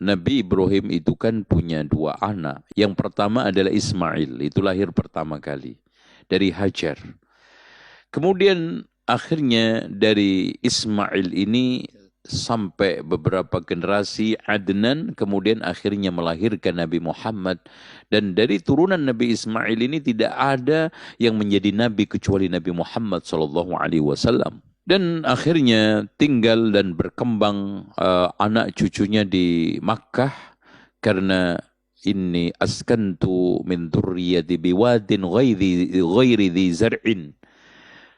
Nabi Ibrahim itu kan punya dua anak. Yang pertama adalah Ismail, itu lahir pertama kali dari Hajar. Kemudian akhirnya dari Ismail ini sampai beberapa generasi Adnan, kemudian akhirnya melahirkan Nabi Muhammad. Dan dari turunan Nabi Ismail ini tidak ada yang menjadi nabi kecuali Nabi Muhammad SAW. Dan akhirnya tinggal dan berkembang anak cucunya di Makkah, karena inni askantu min dzurriyyati biwadin ghairi dzi zar'in.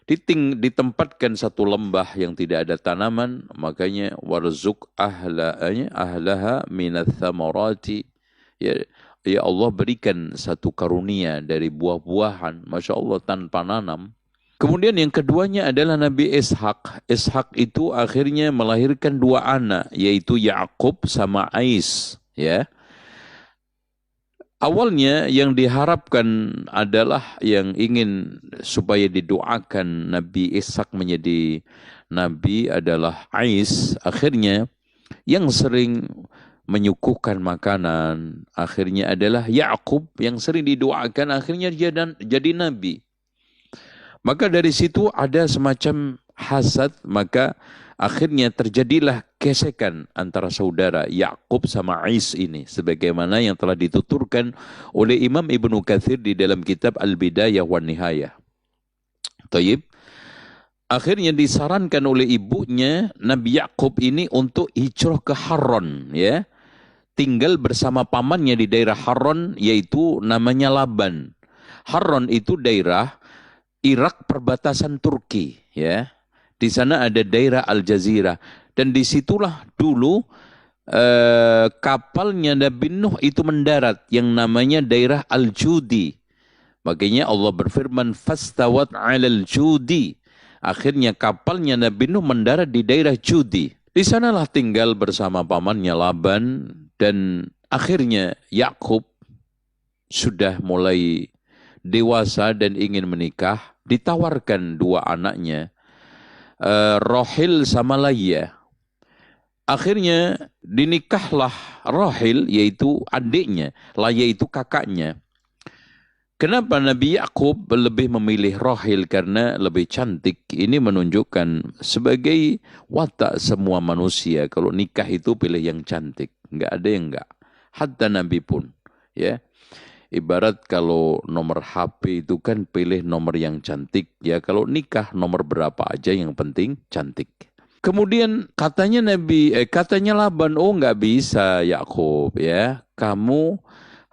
Ditempatkan satu lembah yang tidak ada tanaman, makanya warzuk ahlaha minats tsamarati. Ya, ya Allah berikan satu karunia dari buah-buahan, Masya Allah, tanpa nanam. Kemudian yang keduanya adalah Nabi Ishak. Ishak itu akhirnya melahirkan dua anak, yaitu Yakub sama Ais. Ya. Awalnya yang diharapkan adalah yang ingin supaya didoakan Nabi Ishak menjadi nabi adalah Ais. Akhirnya yang sering menyuguhkan makanan akhirnya adalah Yakub, yang sering didoakan akhirnya jadi nabi. Maka dari situ ada semacam hasad, maka akhirnya terjadilah gesekan antara saudara Yakub sama Ais ini, sebagaimana yang telah dituturkan oleh Imam Ibnu Katsir di dalam kitab Al-Bidayah wan Nihayah. Taib. Akhirnya disarankan oleh ibunya Nabi Yakub ini untuk hijrah ke Haran, ya. Tinggal bersama pamannya di daerah Haran, yaitu namanya Laban. Haran itu daerah Irak perbatasan Turki, ya. Di sana ada daerah Al-Jazirah, dan disitulah dulu kapalnya Nabi Nuh itu mendarat, yang namanya daerah Al-Judi. Makanya Allah berfirman fastawat 'alal judi. Akhirnya kapalnya Nabi Nuh mendarat di daerah Judi. Di sanalah tinggal bersama pamannya Laban, dan akhirnya Yakub sudah mulai dewasa dan ingin menikah. Ditawarkan dua anaknya, Rohil sama Laya. Akhirnya dinikahlah Rohil, yaitu adiknya, Laya itu kakaknya. Kenapa Nabi Yakub lebih memilih Rohil? Karena lebih cantik. Ini menunjukkan sebagai watak semua manusia, kalau nikah itu pilih yang cantik. Enggak ada yang enggak. Hatta Nabi pun, ya. Ibarat kalau nomor HP itu kan pilih nomor yang cantik. Ya kalau nikah nomor berapa aja, yang penting cantik. Kemudian katanya katanya Laban, oh nggak bisa Yakub, ya. Kamu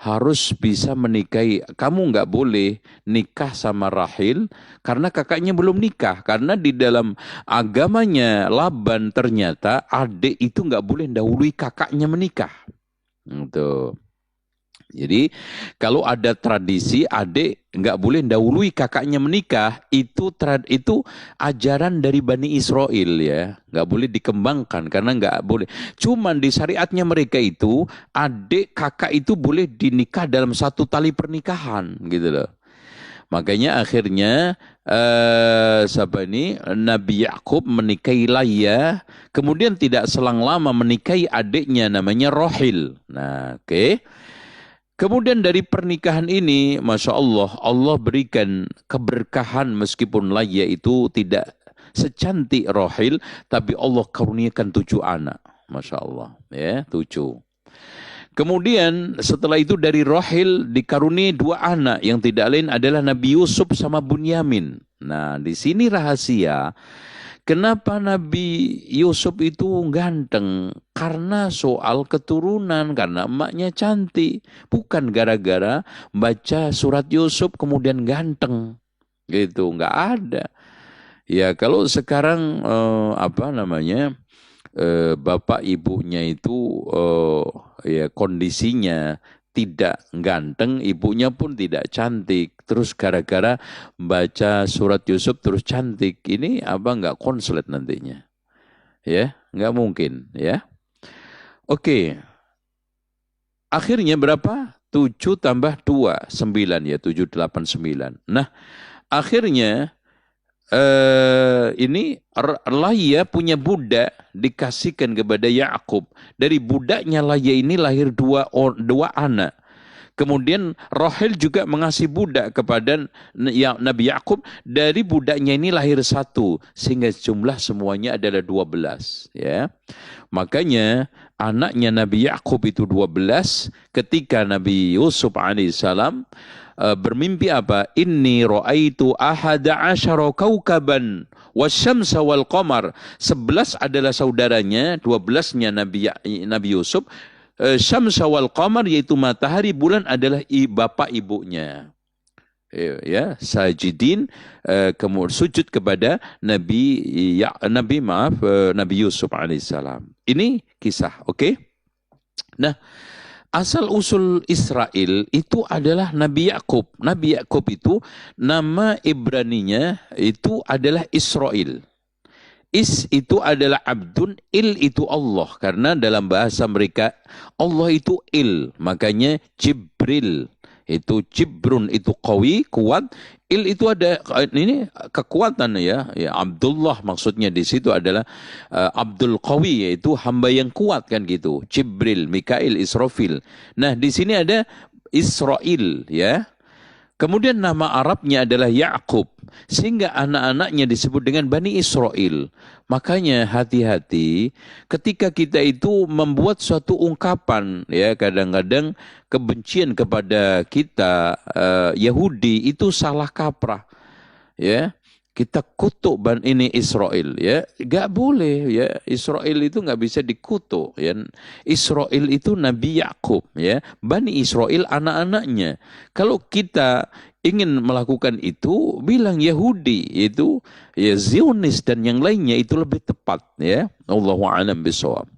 harus bisa menikahi. Kamu nggak boleh nikah sama Rahil karena kakaknya belum nikah. Karena di dalam agamanya Laban ternyata adik itu nggak boleh dahului kakaknya menikah. Gitu. Jadi kalau ada tradisi adik nggak boleh dahului kakaknya menikah, itu ajaran dari Bani Israel, ya, nggak boleh dikembangkan karena nggak boleh. Cuman di syariatnya mereka itu adik kakak itu boleh dinikah dalam satu tali pernikahan, gitu loh. Makanya akhirnya Nabi Yakub menikahi Laya, kemudian tidak selang lama menikahi adiknya namanya Rohil. Nah, oke. Kemudian dari pernikahan ini, Masya Allah, Allah berikan keberkahan meskipun Laya itu tidak secantik Rohil, tapi Allah karuniakan 7 anak. Masya Allah, ya, 7. Kemudian setelah itu dari Rohil dikaruniai 2 anak, yang tidak lain adalah Nabi Yusuf sama Bunyamin. Nah, di sini rahasia. Kenapa Nabi Yusuf itu ganteng? Karena soal keturunan, karena emaknya cantik. Bukan gara-gara baca surat Yusuf kemudian ganteng. Gitu, nggak ada. Ya kalau sekarang bapak ibunya itu ya kondisinya tidak ganteng, ibunya pun tidak cantik. Terus gara-gara baca surat Yusuf terus cantik. Ini nggak konslet nantinya. Ya, nggak mungkin, ya. Oke. Akhirnya berapa? 7 tambah 2, 9, ya, 7, 8, 9. Nah, akhirnya ini Lahya punya budak dikasihkan kepada Yakub. Dari budaknya Lahya ini lahir dua anak. Kemudian Rahel juga mengasih budak kepada Nabi Yakub. Dari budaknya ini lahir satu. Sehingga jumlah semuanya adalah 12. Ya. Makanya anaknya Nabi Yakub itu 12. Ketika Nabi Yusuf alaihissalam bermimpi apa? Inni ra'aitu ahada asyara kaukaban wasyamsa wal qamar. 11 adalah saudaranya, 12-nya Nabi Yusuf. Syamsa wal qamar yaitu matahari, bulan adalah bapak ibunya. Ya, sajidin kemudian sujud kepada Nabi Yusuf alaihissalam. Ini kisah, oke? Nah, asal usul Israel itu adalah Nabi Yakub. Nabi Yakub itu nama Ibraninya itu adalah Israel. Is itu adalah abdun, il itu Allah. Karena dalam bahasa mereka Allah itu il. Makanya Jibril. Itu Jibrun itu qawi, kuat. Il itu ada ini kekuatan ya. Abdullah maksudnya di situ adalah Abdul Qawi, yaitu hamba yang kuat kan gitu. Jibril, Mikail, Israfil. Nah, di sini ada Israel ya. Kemudian nama Arabnya adalah Yakub, sehingga anak-anaknya disebut dengan Bani Israel. Makanya hati-hati ketika kita itu membuat suatu ungkapan, ya kadang-kadang kebencian kepada kita Yahudi itu salah kaprah, ya. Kita kutuk ini Israel, ya nggak boleh, ya Israel itu nggak bisa dikutuk, ya Israel itu Nabi Yakub, ya Bani Israel anak-anaknya. Kalau kita ingin melakukan itu, bilang Yahudi itu ya Zionis dan yang lainnya itu lebih tepat, ya Allahu a'lam bishawab.